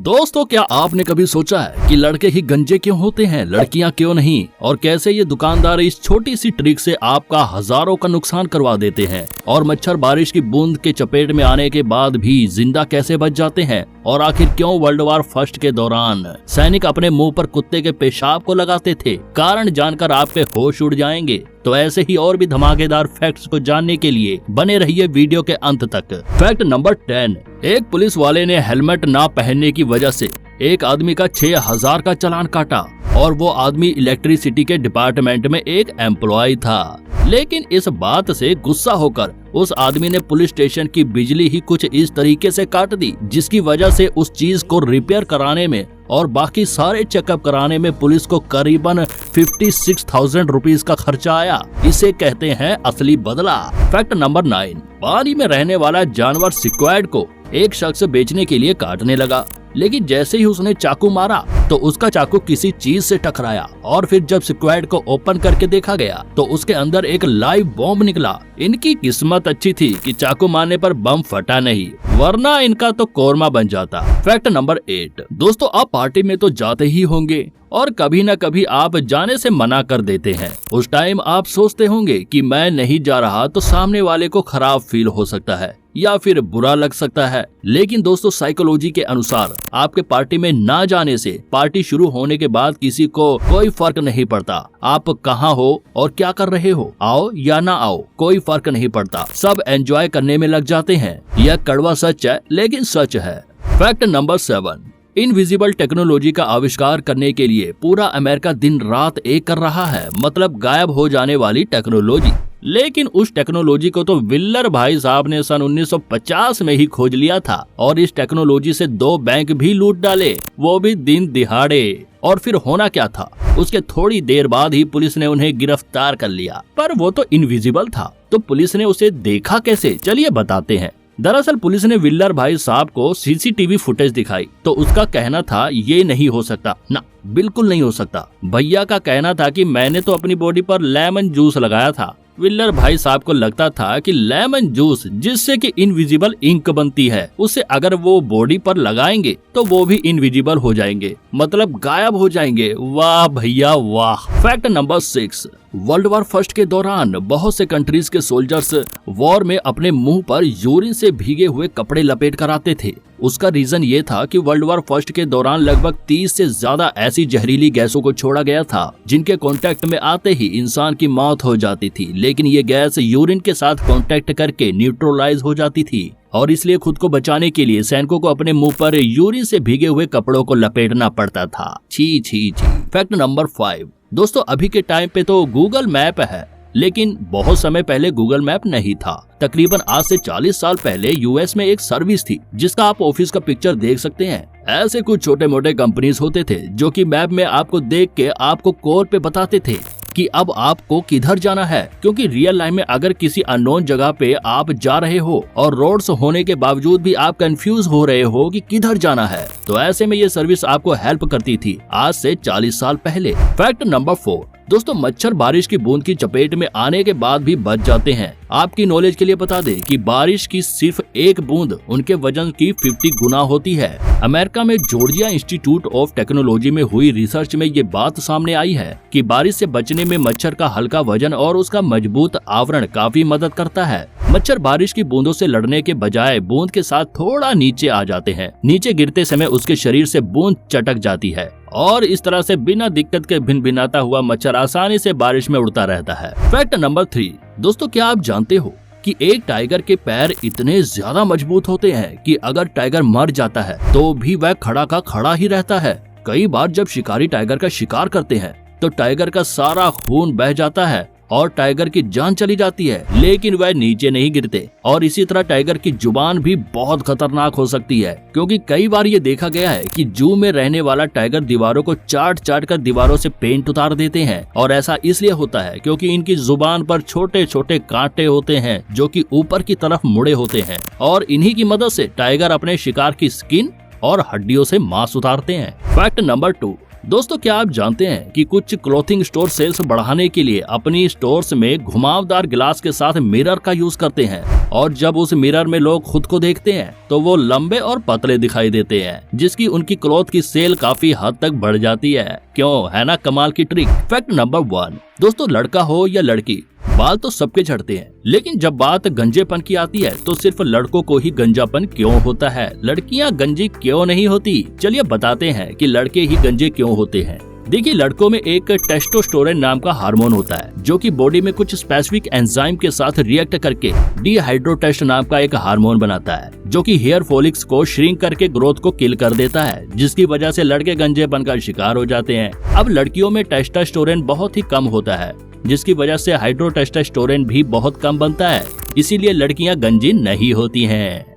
दोस्तों, क्या आपने कभी सोचा है कि लड़के ही गंजे क्यों होते हैं, लड़कियां क्यों नहीं, और कैसे ये दुकानदार इस छोटी सी ट्रिक से आपका हजारों का नुकसान करवा देते हैं, और मच्छर बारिश की बूंद के चपेट में आने के बाद भी जिंदा कैसे बच जाते हैं, और आखिर क्यों वर्ल्ड वॉर फर्स्ट के दौरान सैनिक अपने मुंह पर कुत्ते के पेशाब को लगाते थे। कारण जानकर आपके होश उड़ जाएंगे। तो ऐसे ही और भी धमाकेदार फैक्ट्स को जानने के लिए बने रहिए वीडियो के अंत तक। Fact number 10। एक पुलिस वाले ने हेलमेट ना पहनने की वजह से एक आदमी का 6000 का चालान काटा, और वो आदमी इलेक्ट्रिसिटी के डिपार्टमेंट में एक एम्प्लॉय था। लेकिन इस बात से गुस्सा होकर उस आदमी ने पुलिस स्टेशन की बिजली ही कुछ इस तरीके से काट दी, जिसकी वजह से उस चीज को रिपेयर कराने में और बाकी सारे चेकअप कराने में पुलिस को करीबन 56,000 रुपीज का खर्चा आया। इसे कहते हैं असली बदला। Fact number 9। पानी में रहने वाला जानवर स्क्विड को एक शख्स बेचने के लिए काटने लगा, लेकिन जैसे ही उसने चाकू मारा तो उसका चाकू किसी चीज से टकराया, और फिर जब स्क्विड को ओपन करके देखा गया तो उसके अंदर एक लाइव बॉम्ब निकला। इनकी किस्मत अच्छी थी कि चाकू मारने पर बम फटा नहीं, वरना इनका तो कोरमा बन जाता। Fact number 8। दोस्तों, आप पार्टी में तो जाते ही होंगे और कभी न कभी आप जाने से मना कर देते हैं। उस टाइम आप सोचते होंगे कि मैं नहीं जा रहा तो सामने वाले को खराब फील हो सकता है या फिर बुरा लग सकता है। लेकिन दोस्तों, साइकोलॉजी के अनुसार आपके पार्टी में ना जाने से पार्टी शुरू होने के बाद किसी को कोई फर्क नहीं पड़ता। आप कहाँ हो और क्या कर रहे हो, आओ या ना आओ, कोई फर्क नहीं पड़ता। सब एंजॉय करने में लग जाते हैं। यह कड़वा सच है, लेकिन सच है। Fact number 7। इनविजिबल टेक्नोलॉजी का आविष्कार करने के लिए पूरा अमेरिका दिन रात एक कर रहा है, मतलब गायब हो जाने वाली टेक्नोलॉजी। लेकिन उस टेक्नोलॉजी को तो विल्लर भाई साहब ने सन 1950 में ही खोज लिया था, और इस टेक्नोलॉजी से 2 बैंक भी लूट डाले, वो भी दिन दिहाड़े। और फिर होना क्या था, उसके थोड़ी देर बाद ही पुलिस ने उन्हें गिरफ्तार कर लिया। पर वो तो इनविजिबल था, तो पुलिस ने उसे देखा कैसे, चलिए बताते हैं। दरअसल पुलिस ने विल्लर भाई साहब को सीसीटीवी फुटेज दिखाई तो उसका कहना था ये नहीं हो सकता, ना बिल्कुल नहीं हो सकता। भैया का कहना था कि मैंने तो अपनी बॉडी पर लेमन जूस लगाया था। विल्लर भाई साहब को लगता था कि लेमन जूस जिससे कि इनविजिबल इंक बनती है, उसे अगर वो बॉडी पर लगाएंगे तो वो भी इनविजिबल हो जाएंगे, मतलब गायब हो जाएंगे। वाह भैया वाह। Fact number 6। World war first के दौरान बहुत से कंट्रीज के सोल्जर्स वॉर में अपने मुंह पर यूरिन से भीगे हुए कपड़े लपेट कर आते थे। उसका रीजन ये था कि वर्ल्ड वॉर फर्स्ट के दौरान लगभग 30 से ज्यादा ऐसी जहरीली गैसों को छोड़ा गया था जिनके कांटेक्ट में आते ही इंसान की मौत हो जाती थी। लेकिन ये गैस यूरिन के साथ कांटेक्ट करके न्यूट्रलाइज हो जाती थी, और इसलिए खुद को बचाने के लिए सैनिकों को अपने मुंह पर यूरिन से भीगे हुए कपड़ों को लपेटना पड़ता था। छी छी छी। Fact number 5। दोस्तों, अभी के टाइम पे तो गूगल मैप है, लेकिन बहुत समय पहले गूगल मैप नहीं था। तकरीबन आज से 40 साल पहले यूएस में एक सर्विस थी जिसका आप ऑफिस का पिक्चर देख सकते हैं। ऐसे कुछ छोटे मोटे कंपनीज होते थे जो कि मैप में आपको देख के आपको कोड पे बताते थे कि अब आपको किधर जाना है, क्योंकि रियल लाइफ में अगर किसी अननोन जगह पे आप जा रहे हो और रोड्स होने के बावजूद भी आप कंफ्यूज हो रहे हो कि किधर जाना है, तो ऐसे में ये सर्विस आपको हेल्प करती थी आज से 40 साल पहले। Fact number 4। दोस्तों, मच्छर बारिश की बूंद की चपेट में आने के बाद भी बच जाते हैं। आपकी नॉलेज के लिए बता दें कि बारिश की सिर्फ एक बूंद उनके वजन की 50 गुना होती है। अमेरिका में जॉर्जिया इंस्टीट्यूट ऑफ टेक्नोलॉजी में हुई रिसर्च में ये बात सामने आई है कि बारिश से बचने में मच्छर का हल्का वजन और उसका मजबूत आवरण काफी मदद करता है। मच्छर बारिश की बूंदों से लड़ने के बजाय बूंद के साथ थोड़ा नीचे आ जाते हैं। नीचे गिरते समय उसके शरीर से बूंद चटक जाती है, और इस तरह से बिना दिक्कत के भिनभिनाता हुआ मच्छर आसानी से बारिश में उड़ता रहता है। Fact number 3। दोस्तों, क्या आप जानते हो कि एक टाइगर के पैर इतने ज्यादा मजबूत होते हैं कि अगर टाइगर मर जाता है तो भी वह खड़ा का खड़ा ही रहता है। कई बार जब शिकारी टाइगर का शिकार करते हैं तो टाइगर का सारा खून बह जाता है और टाइगर की जान चली जाती है, लेकिन वह नीचे नहीं गिरते। और इसी तरह टाइगर की जुबान भी बहुत खतरनाक हो सकती है, क्योंकि कई बार ये देखा गया है कि जू में रहने वाला टाइगर दीवारों को चाट चाट कर दीवारों से पेंट उतार देते हैं। और ऐसा इसलिए होता है क्योंकि इनकी जुबान पर छोटे छोटे कांटे होते हैं जो कि ऊपर की तरफ मुड़े होते हैं, और इन्हीं की मदद से टाइगर अपने शिकार की स्किन और हड्डियों से मांस उतारते हैं। Fact number 2। दोस्तों, क्या आप जानते हैं कि कुछ क्लोथिंग स्टोर सेल्स बढ़ाने के लिए अपनी स्टोर्स में घुमावदार गिलास के साथ मिरर का यूज करते हैं। और जब उस मिरर में लोग खुद को देखते हैं तो वो लंबे और पतले दिखाई देते हैं, जिसकी उनकी क्लॉथ की सेल काफी हद तक बढ़ जाती है। क्यों, है ना कमाल की ट्रिक। फैक्ट नंबर 1, दोस्तों लड़का हो या लड़की, बाल तो सबके झड़ते हैं, लेकिन जब बात गंजेपन की आती है तो सिर्फ लड़कों को ही गंजापन क्यों होता है, लड़कियां गंजी क्यों नहीं होती। चलिए बताते हैं कि लड़के ही गंजे क्यों होते हैं। देखिए, लड़कों में एक टेस्टोस्टेरोन नाम का हार्मोन होता है, जो कि बॉडी में कुछ स्पेसिफिक एंजाइम के साथ रिएक्ट करके डिहाइड्रोटेस्ट नाम का एक हार्मोन बनाता है, जो कि हेयर फॉलिक्स को श्रिंक करके ग्रोथ को किल कर देता है, जिसकी वजह से लड़के गंजेपन का शिकार हो जाते हैं। अब लड़कियों में टेस्टोस्टेरोन बहुत ही कम होता है, जिसकी वजह से हाइड्रोटेस्टोस्टेरोन भी बहुत कम बनता है, इसीलिए लड़कियां गंजी नहीं होती हैं।